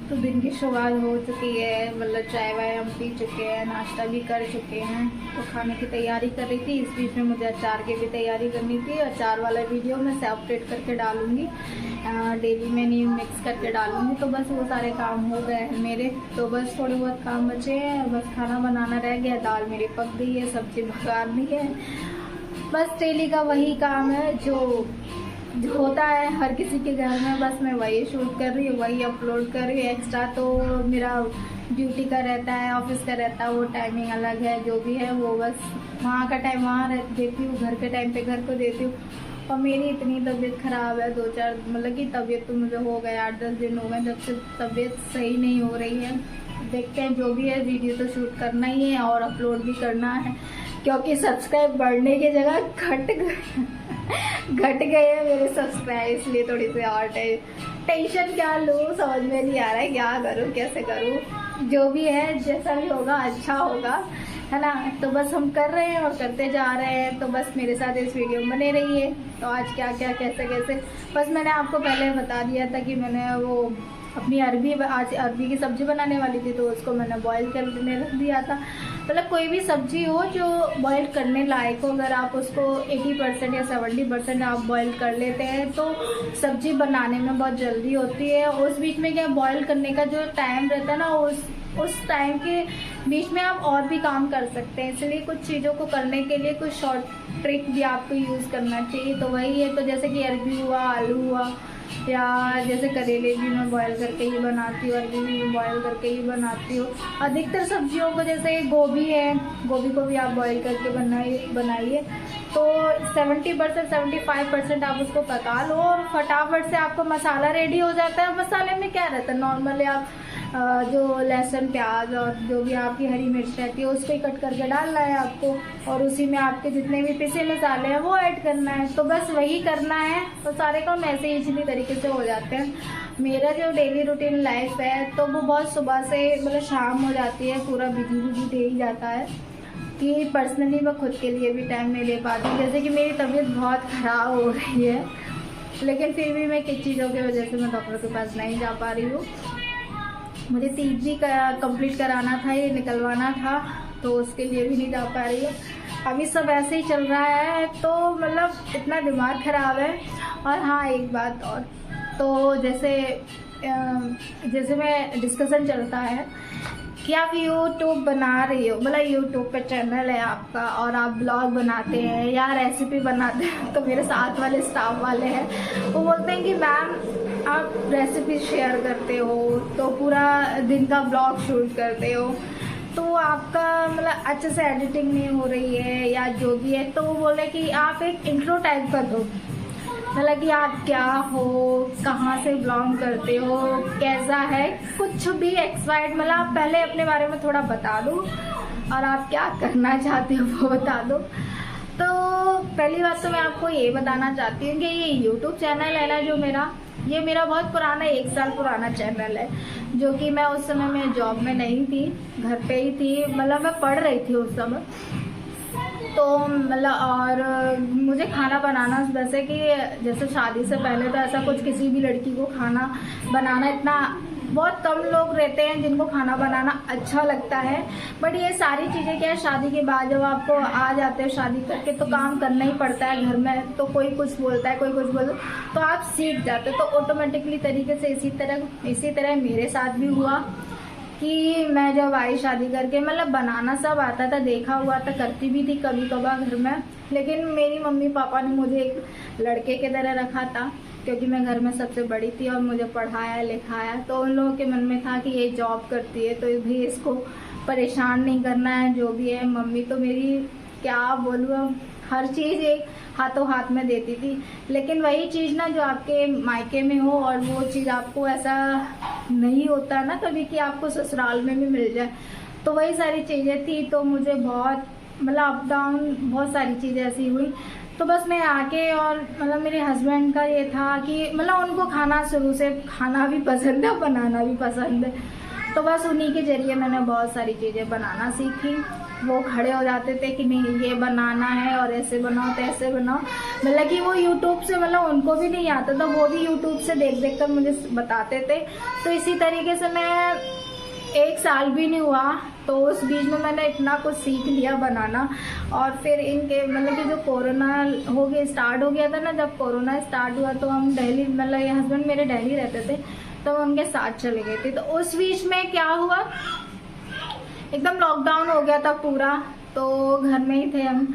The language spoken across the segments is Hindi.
तो दिन की शुरुआत हो चुकी है, मतलब चाय वाय हम पी चुके हैं, नाश्ता भी कर चुके हैं। तो खाने की तैयारी कर रही थी, इस बीच में मुझे अचार की भी तैयारी करनी थी। अचार वाला वीडियो मैं सेपरेट करके डालूंगी, डेली में नहीं मिक्स करके डालूंगी। तो बस वो सारे काम हो गए हैं मेरे, तो बस थोड़े बहुत काम बचे हैं। बस खाना बनाना रह गया, दाल मेरी पक गई है, सब्जी भगानी है। बस डेली का वही काम है जो होता है हर किसी के घर में। बस मैं वही शूट कर रही हूँ, वही अपलोड कर रही हूँ। एक्स्ट्रा तो मेरा ड्यूटी का रहता है, ऑफिस का रहता है, वो टाइमिंग अलग है। जो भी है वो बस वहाँ का टाइम वहाँ देती हूँ, घर के टाइम पे घर को देती हूँ। और मेरी इतनी तबीयत ख़राब है, 2-4 मतलब कि तबीयत तो मुझे हो गए 8-10 दिन हो गए जब से तबीयत सही नहीं हो रही है। देखते हैं, जो भी है वीडियो तो शूट करना ही है और अपलोड भी करना है, क्योंकि सब्सक्राइब बढ़ने की जगह घट गए हैं मेरे सब्सक्राइब, इसलिए थोड़ी सी और टेंशन क्या लूँ समझ में नहीं आ रहा है, क्या करूँ कैसे करूँ। जो भी है जैसा भी होगा अच्छा होगा, है ना। तो बस हम कर रहे हैं और करते जा रहे हैं। तो बस मेरे साथ इस वीडियो में बने रहिए। तो आज क्या क्या कैसे कैसे, बस मैंने आपको पहले बता दिया था कि मैंने वो अपनी आज अरबी की सब्ज़ी बनाने वाली थी, तो उसको मैंने बॉईल करने रख दिया था। मतलब कोई भी सब्ज़ी हो जो बॉईल करने लायक हो, अगर आप उसको 80% या 70% आप बॉईल कर लेते हैं तो सब्ज़ी बनाने में बहुत जल्दी होती है। उस बीच में क्या बॉईल करने का जो टाइम रहता है ना, उस टाइम के बीच में आप और भी काम कर सकते हैं। इसलिए कुछ चीज़ों को करने के लिए कुछ शॉर्ट ट्रिक भी आपको यूज़ करना चाहिए। तो वही है, तो जैसे कि अरबी हुआ, आलू हुआ, या जैसे करेले भी मैं बॉईल करके ही बनाती हूँ, अरबी भी मैं बॉईल करके ही बनाती हूँ। अधिकतर सब्जियों को, जैसे गोभी है, गोभी को भी आप बॉईल करके बनाइए तो 70% 75% आप उसको पका लो और फटाफट से आपको मसाला रेडी हो जाता है। मसाले में क्या रहता है, नॉर्मली आप जो लहसुन प्याज और जो भी आपकी हरी मिर्च रहती है उसको ही कट करके डालना है आपको, और उसी में आपके जितने भी पिसे मसाले हैं वो ऐड करना है। तो बस वही करना है, तो सारे काम ऐसे ही इसी तरीके से हो जाते हैं। मेरा जो डेली रूटीन लाइफ है तो वो बहुत सुबह से मतलब शाम हो जाती है, पूरा बिजी दे ही जाता है कि पर्सनली मैं खुद के लिए भी टाइम नहीं ले पाती। जैसे कि मेरी तबीयत बहुत ख़राब हो रही है, लेकिन फिर भी मैं किस चीज़ों की वजह से मैं डॉक्टर के पास नहीं जा पा रही हूँ। मुझे तीसरी कंप्लीट कराना था, ये निकलवाना था, तो उसके लिए भी नहीं जा पा रही हूँ। अभी सब ऐसे ही चल रहा है, तो मतलब इतना दिमाग ख़राब है। और हाँ, एक बात और, तो जैसे मैं डिस्कशन चलता है कि आप यूट्यूब बना रही हो, मतलब यूट्यूब पे चैनल है आपका और आप ब्लॉग बनाते हैं या रेसिपी बनाते हैं, तो मेरे साथ वाले स्टाफ वाले हैं वो बोलते हैं कि मैम आप रेसिपी शेयर करते हो तो पूरा दिन का ब्लॉग शूट करते हो, तो आपका मतलब अच्छे से एडिटिंग नहीं हो रही है या जो भी है। तो वो बोले कि आप एक इंट्रो टाइप कर दो, मतलब कि आप क्या हो, कहाँ से बिलोंग करते हो, कैसा है, कुछ भी एक्सपायर्ड, मतलब आप पहले अपने बारे में थोड़ा बता दो और आप क्या करना चाहते हो वो बता दो। तो पहली बात तो मैं आपको ये बताना चाहती हूँ कि ये यूट्यूब चैनल है ना जो ये मेरा बहुत पुराना 1 साल पुराना चैनल है, जो कि मैं उस समय में जॉब में नहीं थी, घर पे ही थी, मतलब मैं पढ़ रही थी उस समय। तो मतलब और मुझे खाना बनाना, वैसे कि जैसे शादी से पहले तो ऐसा कुछ किसी भी लड़की को खाना बनाना इतना, बहुत कम लोग रहते हैं जिनको खाना बनाना अच्छा लगता है। बट ये सारी चीज़ें क्या है, शादी के बाद जब आपको आ जाते हो शादी करके तो काम करना ही पड़ता है घर में। तो कोई कुछ बोलता है, कोई कुछ बोलता है, तो आप सीख जाते हो। तो ऑटोमेटिकली तरीके से इसी तरह मेरे साथ भी हुआ कि मैं जब आई शादी करके, मतलब बनाना सब आता था, देखा हुआ था, करती भी थी कभी कभार घर में। लेकिन मेरी मम्मी पापा ने मुझे एक लड़के की तरह रखा था, क्योंकि मैं घर में सबसे बड़ी थी और मुझे पढ़ाया लिखाया। तो उन लोगों के मन में था कि ये जॉब करती है तो भी इसको परेशान नहीं करना है, जो भी है। मम्मी तो मेरी क्या बोलूँ, हर चीज़ एक हाथों हाथ में देती थी। लेकिन वही चीज़ ना जो आपके मायके में हो और वो चीज़ आपको ऐसा नहीं होता ना कभी कि आपको ससुराल में भी मिल जाए, तो वही सारी चीज़ें थी। तो मुझे बहुत मतलब अप डाउन बहुत सारी चीज़ें ऐसी हुई। तो बस मैं आके, और मतलब मेरे हस्बैंड का ये था कि मतलब उनको खाना शुरू से खाना भी पसंद है, बनाना भी पसंद है। तो बस उन्हीं के जरिए मैंने बहुत सारी चीज़ें बनाना सीखी। वो खड़े हो जाते थे कि नहीं ये बनाना है और ऐसे बनाओ तो ऐसे बनाओ। मतलब कि वो यूट्यूब से, मतलब उनको भी नहीं आता था, वो भी यूट्यूब से देख देख कर मुझे बताते थे। तो इसी तरीके से मैं 1 साल भी नहीं हुआ तो उस बीच में मैंने इतना कुछ सीख लिया बनाना। और फिर इनके मतलब कि जो कोरोना स्टार्ट हो गया था ना, जब कोरोना स्टार्ट हुआ तो हम दिल्ली, मतलब ये हस्बैंड मेरे दिल्ली रहते थे तो उनके साथ चले गए थे। तो उस बीच में क्या हुआ, एकदम लॉकडाउन हो गया था पूरा, तो घर में ही थे हम।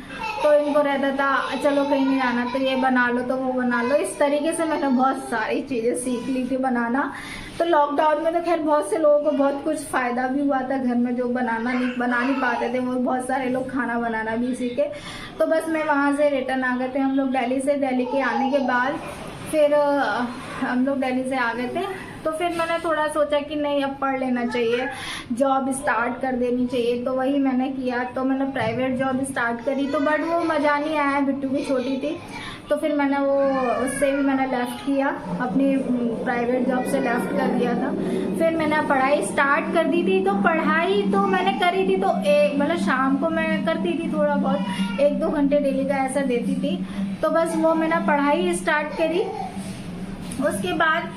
तो इनको रहता था चलो कहीं नहीं जाना तो ये बना लो तो वो बना लो। इस तरीके से मैंने बहुत सारी चीज़ें सीख ली थी बनाना। तो लॉकडाउन में तो खैर बहुत से लोगों को बहुत कुछ फ़ायदा भी हुआ था, घर में जो बना नहीं पाते थे वो बहुत सारे लोग खाना बनाना भी सीखे। तो बस मैं वहाँ से रिटर्न आ गए थे हम लोग दिल्ली से। दिल्ली के आने के बाद फिर हम लोग दिल्ली से आ गए थे। तो फिर मैंने थोड़ा सोचा कि नहीं अब पढ़ लेना चाहिए, जॉब स्टार्ट कर देनी चाहिए। तो वही मैंने किया। तो मैंने प्राइवेट जॉब स्टार्ट करी तो बट वो मज़ा नहीं आया, बिट्टू भी छोटी थी। तो फिर मैंने वो उससे भी मैंने लेफ़्ट किया, अपनी प्राइवेट जॉब से लेफ़्ट कर दिया था। फिर मैंने पढ़ाई स्टार्ट कर दी थी। तो पढ़ाई तो मैंने करी थी, तो मतलब शाम को मैं करती थी थोड़ा बहुत, 1-2 घंटे डेली का ऐसा देती थी। तो बस वो मैंने पढ़ाई स्टार्ट करी। उसके बाद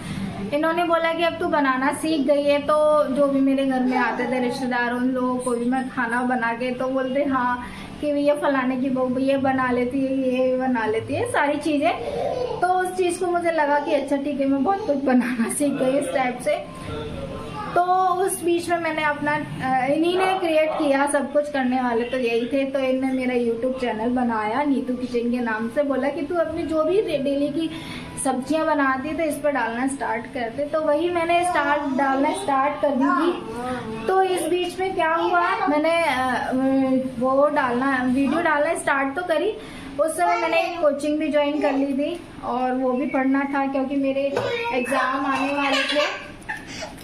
इन्होंने बोला कि अब तू बनाना सीख गई है। तो जो भी मेरे घर में आते थे रिश्तेदार, उन लोगों को भी मैं खाना बना के तो बोलते हाँ कि ये फलाने की बहू ये बना लेती है, ये बना लेती है सारी चीज़ें। तो उस चीज़ को मुझे लगा कि अच्छा ठीक है, मैं बहुत कुछ बनाना सीख गई इस टाइप से। तो उस बीच में मैंने अपना इन्हीं ने क्रिएट किया, सब कुछ करने वाले तो यही थे। तो इन्होंने मेरा यूट्यूब चैनल बनाया नीतू किचन के नाम से। बोला कि तू अपनी जो भी डेली की सब्जियां बनाती तो इस पर डालना स्टार्ट करते। तो वही मैंने डालना स्टार्ट कर दी थी। तो इस बीच में क्या हुआ, मैंने वो वीडियो डालना स्टार्ट तो करी। उस समय मैंने एक कोचिंग भी ज्वाइन कर ली थी और वो भी पढ़ना था क्योंकि मेरे एग्ज़ाम आने वाले थे।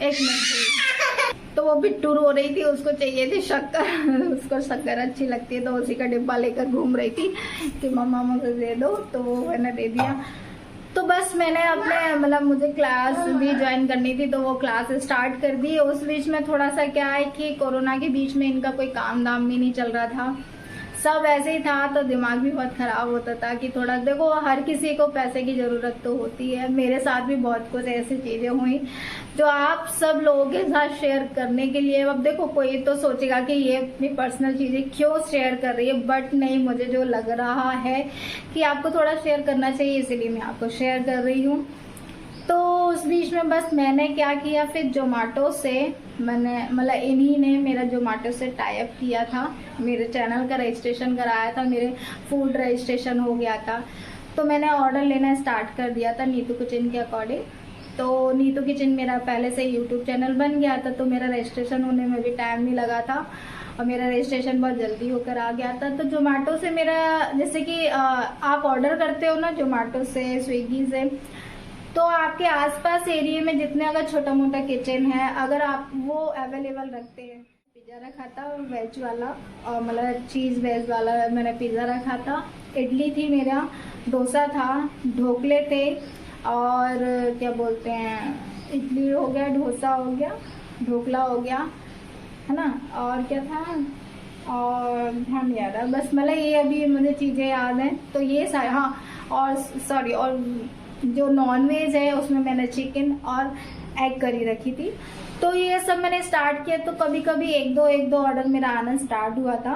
1 मिनट। तो वो बिट्टू रो रही थी, उसको चाहिए थी शक्कर उसको शक्कर अच्छी लगती है तो उसी का डिब्बा लेकर घूम रही थी कि मम्मा मुझे दे दो। तो वो मैंने दे दिया। तो बस मैंने अपने मतलब मुझे क्लास भी ज्वाइन करनी थी तो वो क्लास स्टार्ट कर दी। उस बीच में थोड़ा सा क्या है कि कोरोना के बीच में इनका कोई काम दाम भी नहीं चल रहा था, सब ऐसे ही था। तो दिमाग भी बहुत ख़राब होता था कि थोड़ा, देखो हर किसी को पैसे की ज़रूरत तो होती है। मेरे साथ भी बहुत कुछ ऐसी चीज़ें हुई जो आप सब लोगों के साथ शेयर करने के लिए। अब देखो कोई तो सोचेगा कि ये अपनी पर्सनल चीज़ें क्यों शेयर कर रही है, बट नहीं, मुझे जो लग रहा है कि आपको थोड़ा शेयर करना चाहिए इसलिए मैं आपको शेयर कर रही हूँ। तो उस बीच में बस मैंने क्या किया, फिर जोमेटो से मैंने मतलब इन्हीं ने मेरा जोमेटो से टाई अप किया था, मेरे चैनल का रजिस्ट्रेशन कराया था, मेरे फूड रजिस्ट्रेशन हो गया था। तो मैंने ऑर्डर लेना स्टार्ट कर दिया था नीतू किचन के अकॉर्डिंग। तो नीतू किचन मेरा पहले से यूट्यूब चैनल बन गया था तो मेरा रजिस्ट्रेशन होने में भी टाइम नहीं लगा था और मेरा रजिस्ट्रेशन बहुत जल्दी होकर आ गया था। तो जोमेटो से मेरा, जैसे कि आप ऑर्डर करते हो ना जोमेटो से, स्विगी से, तो आपके आसपास एरिया में जितने अगर छोटा मोटा किचन है अगर आप वो अवेलेबल रखते हैं। पिज़्ज़ा रखा था वेज वाला और मतलब चीज़ वेज वाला मैंने पिज़्ज़ा रखा था। इडली थी मेरा, डोसा था, ढोकले थे और क्या बोलते हैं, इडली हो गया, डोसा हो गया, ढोकला हो गया, है ना, और क्या था और ध्यान नहीं आ रहा, बस मतलब ये अभी मुझे चीज़ें याद हैं। तो ये सारे, हाँ, और सॉरी, और जो नॉन वेज है उसमें मैंने चिकन और एग करी रखी थी। तो ये सब मैंने स्टार्ट किया। तो कभी कभी एक दो ऑर्डर मेरा आना स्टार्ट हुआ था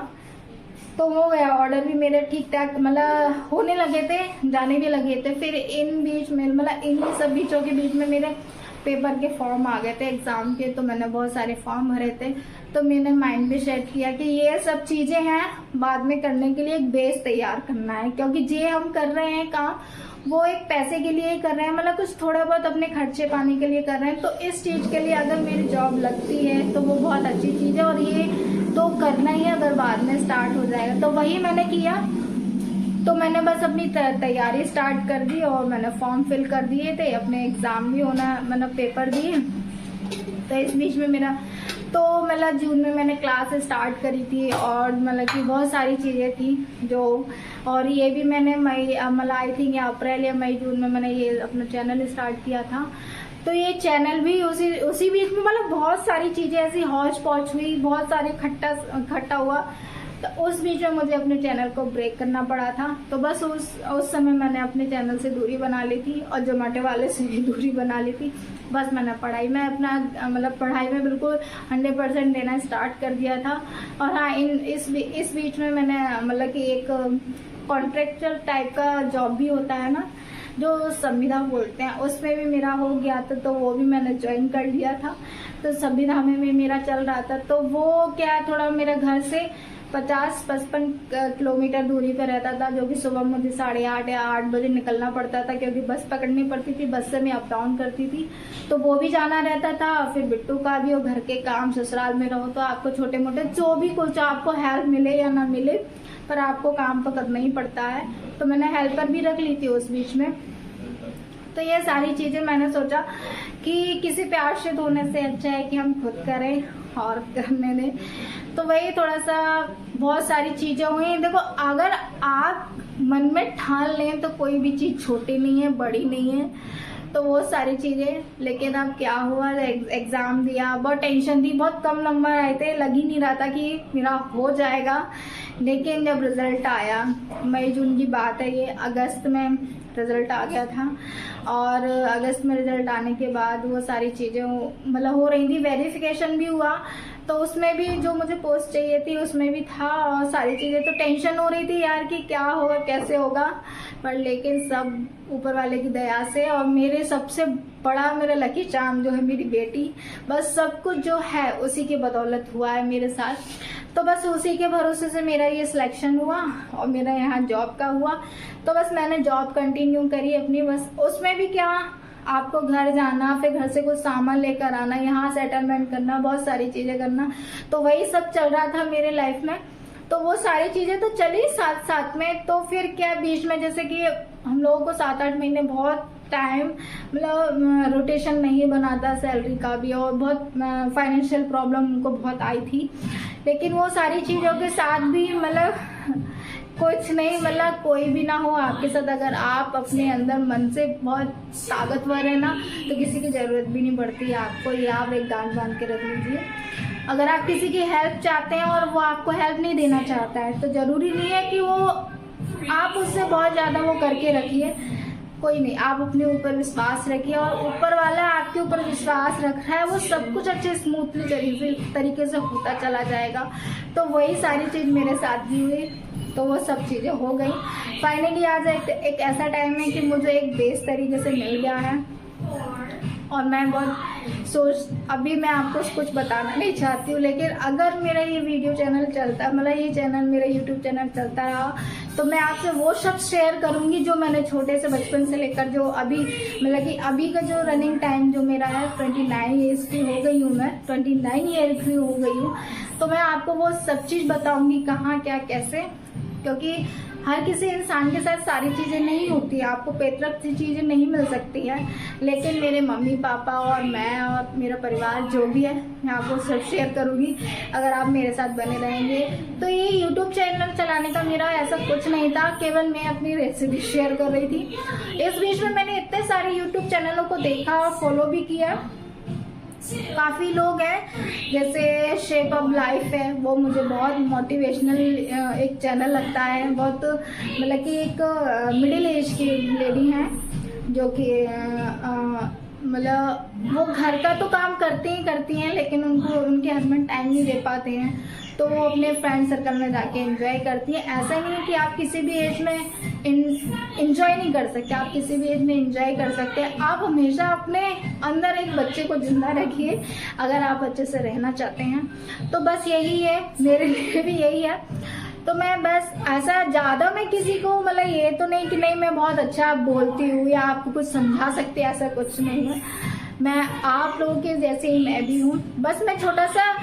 तो हो गया, ऑर्डर भी मेरे ठीक ठाक मतलब होने लगे थे, जाने भी लगे थे। फिर इन बीच में मतलब इन्हीं सब बीचों के बीच में मेरे पेपर के फॉर्म आ गए थे एग्ज़ाम के। तो मैंने बहुत सारे फॉर्म भरे थे। तो मैंने माइंड भी सेट किया कि ये सब चीज़ें हैं बाद में करने के लिए एक बेस तैयार करना है, क्योंकि जे हम कर रहे हैं काम वो एक पैसे के लिए ही कर रहे हैं, मतलब कुछ थोड़ा बहुत अपने खर्चे पाने के लिए कर रहे हैं। तो इस चीज़ के लिए अगर मेरी जॉब लगती है तो वो बहुत अच्छी चीज़ है और ये तो करना ही अगर बाद में स्टार्ट हो जाएगा। तो वही मैंने किया। तो मैंने बस अपनी तैयारी स्टार्ट कर दी और मैंने फॉर्म फिल कर दिए थे, अपने एग्ज़ाम भी होना, मैंने पेपर दिए। तो इस बीच में मेरा तो मतलब जून में मैंने क्लास स्टार्ट करी थी और मतलब कि बहुत सारी चीज़ें थी जो, और ये भी मैंने मई मतलब आई थिंक या अप्रैल या मई जून में मैंने ये अपना चैनल स्टार्ट किया था। तो ये चैनल भी उसी बीच में मतलब बहुत सारी चीज़ें ऐसी हौच पौच हुई, बहुत सारे खट्टा हुआ। तो उस बीच में मुझे अपने चैनल को ब्रेक करना पड़ा था। तो बस उस समय मैंने अपने चैनल से दूरी बना ली थी और जोमेटो वाले से भी दूरी बना ली थी। बस मैंने पढ़ाई में अपना मतलब पढ़ाई में बिल्कुल 100% देना स्टार्ट कर दिया था। और हाँ, इस बीच में मैंने मतलब कि एक कॉन्ट्रैक्चुअल टाइप का जॉब भी होता है ना, जो संविदा बोलते हैं, उसमें भी मेरा हो गया था। तो वो भी मैंने ज्वाइन कर लिया था। तो संविदा में भी मेरा चल रहा था। तो वो क्या, थोड़ा मेरा घर से 50-55 किलोमीटर दूरी पर रहता था, जो कि सुबह मुझे 8:30 या 8 बजे निकलना पड़ता था, क्योंकि बस पकड़नी पड़ती थी। बस से मैं अप डाउन करती थी, तो वो भी जाना रहता था। फिर बिट्टू का भी, और घर के काम, ससुराल में रहो तो आपको छोटे मोटे जो भी कुछ आपको हेल्प मिले या ना मिले, पर आपको काम तो करना ही पड़ता है। तो मैंने हेल्पर भी रख ली थी उस बीच में। तो ये सारी चीज़ें मैंने सोचा कि किसी पे आश्रित होने से अच्छा है कि हम खुद करें और करने दें। तो वही थोड़ा सा बहुत सारी चीज़ें हुई। देखो, अगर आप मन में ठान लें तो कोई भी चीज़ छोटी नहीं है, बड़ी नहीं है। तो वो सारी चीज़ें, लेकिन अब क्या हुआ, एग्ज़ाम दिया, बहुत टेंशन थी, बहुत कम नंबर आए थे, लग ही नहीं रहा था कि मेरा हो जाएगा। लेकिन जब रिज़ल्ट आया, मई जून की बात है ये, अगस्त में रिज़ल्ट आ गया था। और अगस्त में रिज़ल्ट आने के बाद वो सारी चीज़ें मतलब हो रही थी। वेरिफिकेशन भी हुआ, तो उसमें भी जो मुझे पोस्ट चाहिए थी उसमें भी था, और सारी चीज़ें। तो टेंशन हो रही थी यार कि क्या होगा, कैसे होगा, पर लेकिन सब ऊपर वाले की दया से, और मेरे सबसे बड़ा मेरा लकी चार्म जो है मेरी बेटी, बस सब कुछ जो है उसी की बदौलत हुआ है मेरे साथ। तो बस उसी के भरोसे से मेरा ये सिलेक्शन हुआ और मेरा यहाँ जॉब का हुआ। तो बस मैंने जॉब कंटिन्यू करी अपनी। बस उसमें भी क्या, आपको घर जाना, फिर घर से कुछ सामान लेकर आना, यहाँ सेटलमेंट करना, बहुत सारी चीज़ें करना, तो वही सब चल रहा था मेरे लाइफ में। तो वो सारी चीज़ें तो चली साथ साथ में। तो फिर क्या, बीच में जैसे कि हम लोगों को 7-8 महीने बहुत टाइम मतलब रोटेशन नहीं बना था सैलरी का भी, और बहुत फाइनेंशियल प्रॉब्लम उनको बहुत आई थी। लेकिन वो सारी चीज़ों के साथ भी मतलब कुछ नहीं, मतलब कोई भी ना हो आपके साथ, अगर आप अपने अंदर मन से बहुत ताकतवर है ना, तो किसी की ज़रूरत भी नहीं पड़ती आपको। ये आप एक गांठ बांध के रख लीजिए। अगर आप किसी की हेल्प चाहते हैं और वो आपको हेल्प नहीं देना चाहता है, तो ज़रूरी नहीं है कि वो आप उससे बहुत ज़्यादा वो करके रखिए, कोई नहीं, आप अपने ऊपर विश्वास रखिए, और ऊपर वाला आपके ऊपर विश्वास रख रहा है, वो सब कुछ अच्छे स्मूथली तरीके से होता चला जाएगा। तो वही सारी चीज़ मेरे साथ भी हुई। तो वो सब चीज़ें हो गई। फाइनली आज एक ऐसा टाइम है कि मुझे एक बेस तरीके से मिल गया है, और मैं बहुत अभी मैं आपको कुछ बताना नहीं चाहती हूँ। लेकिन अगर मेरा ये वीडियो चैनल चलता, मतलब ये चैनल, मेरा यूट्यूब चैनल चलता रहा, तो मैं आपसे वो सब शेयर करूँगी जो मैंने छोटे से बचपन से लेकर जो अभी मतलब कि अभी का जो रनिंग टाइम जो मेरा है, 29 ईयर्स की हो गई हूँ मैं, 29 ईयर की हो गई हूँ। तो मैं आपको वो सब चीज़ बताऊँगी, कहाँ क्या कैसे, क्योंकि हर किसी इंसान के साथ सारी चीज़ें नहीं होती, आपको पैतृक सी चीज़ें नहीं मिल सकती है। लेकिन मेरे मम्मी पापा और मैं और मेरा परिवार जो भी है, मैं आपको सब शेयर करूँगी अगर आप मेरे साथ बने रहेंगे। तो ये यूट्यूब चैनल चलाने का मेरा ऐसा कुछ नहीं था, केवल मैं अपनी रेसिपी शेयर कर रही थी। इस बीच में मैंने इतने सारे यूट्यूब चैनलों को देखा और फॉलो भी किया। काफ़ी लोग हैं, जैसे शेप ऑफ लाइफ है, वो मुझे बहुत मोटिवेशनल एक चैनल लगता है। बहुत मतलब कि एक मिडिल एज की लेडी हैं, जो कि मतलब वो घर का तो काम करती हैं, लेकिन उनको उनके हस्बैंड टाइम नहीं दे पाते हैं, तो वो अपने फ्रेंड सर्कल में जाके एंजॉय करती हैं। ऐसा नहीं है कि आप किसी भी एज में एंजॉय नहीं कर सकते, आप किसी भी एज में एंजॉय कर सकते हैं। आप हमेशा अपने अंदर एक बच्चे को जिंदा रखिए अगर आप अच्छे से रहना चाहते हैं। तो बस यही है, मेरे लिए भी यही है। तो मैं बस ऐसा ज़्यादा मैं किसी को मतलब ये तो नहीं कि नहीं मैं बहुत अच्छा बोलती हूँ या आपको कुछ समझा सकती, ऐसा कुछ नहीं है। मैं आप लोगों के जैसे ही मैं भी हूँ। बस मैं छोटा सा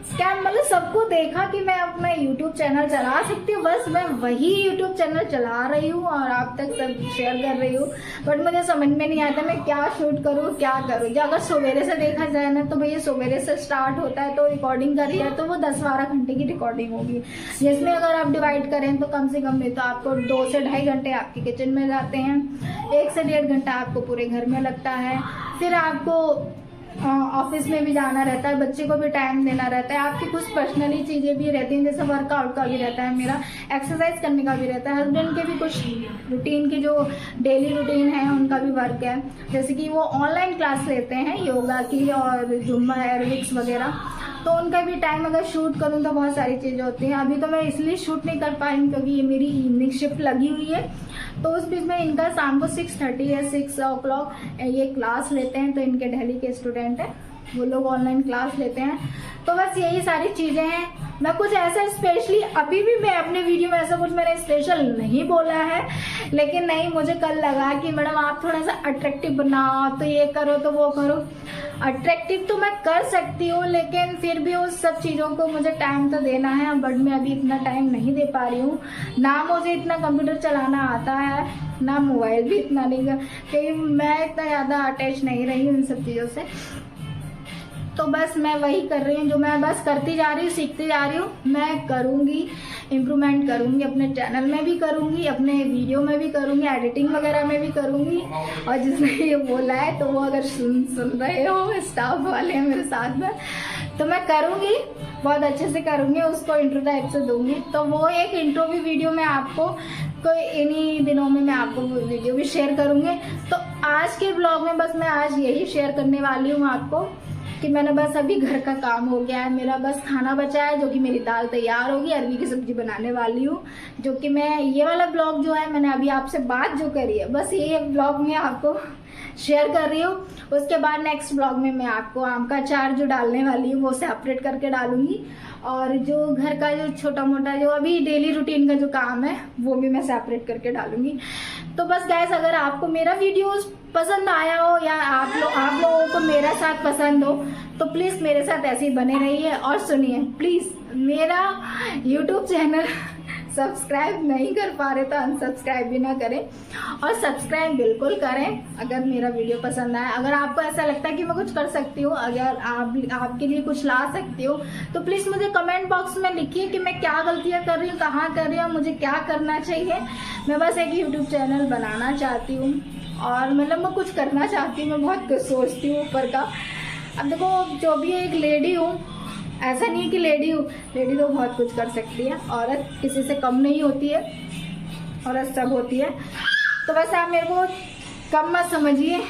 क्या मतलब सबको देखा कि मैं अपना यूट्यूब चैनल चला सकती हूँ, बस मैं वही यूट्यूब चैनल चला रही हूँ और आप तक सब शेयर कर रही हूँ। बट मुझे समझ में नहीं आता मैं क्या शूट करूँ, क्या करूँ। जो अगर सवेरे से देखा जाए ना, तो भैया सवेरे से स्टार्ट होता है, तो रिकॉर्डिंग करी है तो वो 10-12 घंटे की रिकॉर्डिंग होगी, जिसमें अगर आप डिवाइड करें तो कम से कम नहीं तो आपको 2 से 2.5 घंटे आपके किचन में जाते हैं, 1 से 1.5 घंटा आपको पूरे घर में लगता है। फिर आपको ऑफिस में भी जाना रहता है, बच्चे को भी टाइम देना रहता है, आपकी कुछ पर्सनली चीज़ें भी रहती हैं, जैसे वर्कआउट का भी रहता है, मेरा एक्सरसाइज करने का भी रहता है, हस्बैंड के भी कुछ रूटीन की जो डेली रूटीन है उनका भी वर्क है, जैसे कि वो ऑनलाइन क्लास लेते हैं योगा की और जुम्बा एरोबिक्स वगैरह, तो उनका भी टाइम अगर शूट करूँ तो बहुत सारी चीज़ें होती हैं। अभी तो मैं इसलिए शूट नहीं कर पाई क्योंकि ये मेरी इवनिंग शिफ्ट लगी हुई है, तो उस बीच में इनका शाम को 6:30 या 6 o'clock ये क्लास लेते हैं, तो इनके दिल्ली के स्टूडेंट हैं, वो लोग ऑनलाइन क्लास लेते हैं। तो बस यही सारी चीज़ें हैं। मैं कुछ ऐसा स्पेशली अभी भी मैं अपने वीडियो में ऐसा कुछ मैंने स्पेशल नहीं बोला है, लेकिन नहीं, मुझे कल लगा कि मैडम आप थोड़ा सा अट्रैक्टिव बनाओ, तो ये करो तो वो करो। अट्रैक्टिव तो मैं कर सकती हूँ, लेकिन फिर भी उस सब चीज़ों को मुझे टाइम तो देना है, बट मैं अभी इतना टाइम नहीं दे पा रही हूँ। ना मुझे इतना कंप्यूटर चलाना आता है, ना मोबाइल भी इतना नहीं, क्योंकि मैं इतना ज़्यादा अटैच नहीं रही हूँ इन सब चीज़ों से। तो बस मैं वही कर रही हूँ जो मैं बस करती जा रही हूँ, सीखती जा रही हूँ। मैं करूँगी, इम्प्रूवमेंट करूँगी, अपने चैनल में भी करूँगी, अपने वीडियो में भी करूँगी, एडिटिंग वगैरह में भी करूँगी। और जिसने ये बोला है तो वो अगर सुन रहे हो, स्टाफ वाले हैं मेरे साथ में, तो मैं करूँगी, बहुत अच्छे से करूँगी, उसको इंट्रो टाइप से दूँगी। तो वो एक इंट्रो भी वीडियो में आपको कोई इन्हीं दिनों में मैं आपको वीडियो भी शेयर करूँगी। तो आज के ब्लॉग में बस मैं आज यही शेयर करने वाली हूँ आपको कि मैंने बस अभी घर का काम हो गया है, मेरा बस खाना बचा है, जो कि मेरी दाल तैयार होगी, अरबी की सब्जी बनाने वाली हूँ, जो कि मैं ये वाला ब्लॉग जो है मैंने अभी आपसे बात जो करी है, बस ये ब्लॉग में आपको शेयर कर रही हूँ। उसके बाद नेक्स्ट ब्लॉग में मैं आपको आम का अचार जो डालने वाली हूँ वो सेपरेट करके डालूंगी, और जो घर का जो छोटा मोटा जो अभी डेली रूटीन का जो काम है वो भी मैं सेपरेट करके डालूंगी। तो बस गाइस, अगर आपको मेरा वीडियोस पसंद आया हो या आप लोगों को मेरा साथ पसंद हो, तो प्लीज़ मेरे साथ ऐसे ही बने रहिए और सुनिए। प्लीज़ मेरा यूट्यूब चैनल सब्सक्राइब नहीं कर पा रहे तो अनसब्सक्राइब भी ना करें, और सब्सक्राइब बिल्कुल करें अगर मेरा वीडियो पसंद आए। अगर आपको ऐसा लगता है कि मैं कुछ कर सकती हूँ, अगर आपके लिए कुछ ला सकती हूँ, तो प्लीज़ मुझे कमेंट बॉक्स में लिखिए कि मैं क्या गलतियाँ कर रही हूँ, कहाँ कर रही हूँ, मुझे क्या करना चाहिए। मैं बस एक यूट्यूब चैनल बनाना चाहती हूँ, और मतलब मैं कुछ करना चाहती हूँ, मैं बहुत कुछ सोचती हूँ ऊपर का। अब देखो, जो भी एक लेडी हूँ, ऐसा नहीं है कि लेडी हूँ, लेडी तो बहुत कुछ कर सकती है, औरत किसी से कम नहीं होती है, औरत सब होती है। तो बस आप मेरे को कम मत समझिए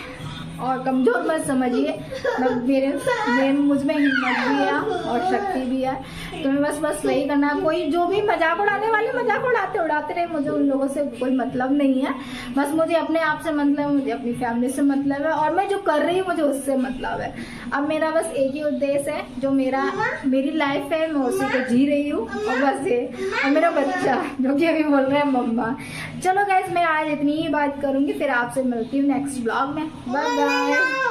और कमज़ोर मत समझिए, मुझ में हिम्मत भी है और शक्ति भी है। तो मैं बस वही करना, कोई जो भी मजाक उड़ाने वाले मजाक उड़ाते रहे, मुझे उन लोगों से कोई मतलब नहीं है। बस मुझे अपने आप से मतलब है, मुझे अपनी फैमिली से मतलब है, और मैं जो कर रही हूँ मुझे उससे मतलब है। अब मेरा बस एक ही उद्देश्य है, जो मेरी लाइफ है मैं उसी को जी रही हूँ, और बस ये। और मेरा बच्चा जो कि अभी बोल रहा है मम्मा। चलो गाइस, मैं आज इतनी ही बात करूँगी, फिर आपसे मिलती हूँ नेक्स्ट ब्लॉग में। Bye bye.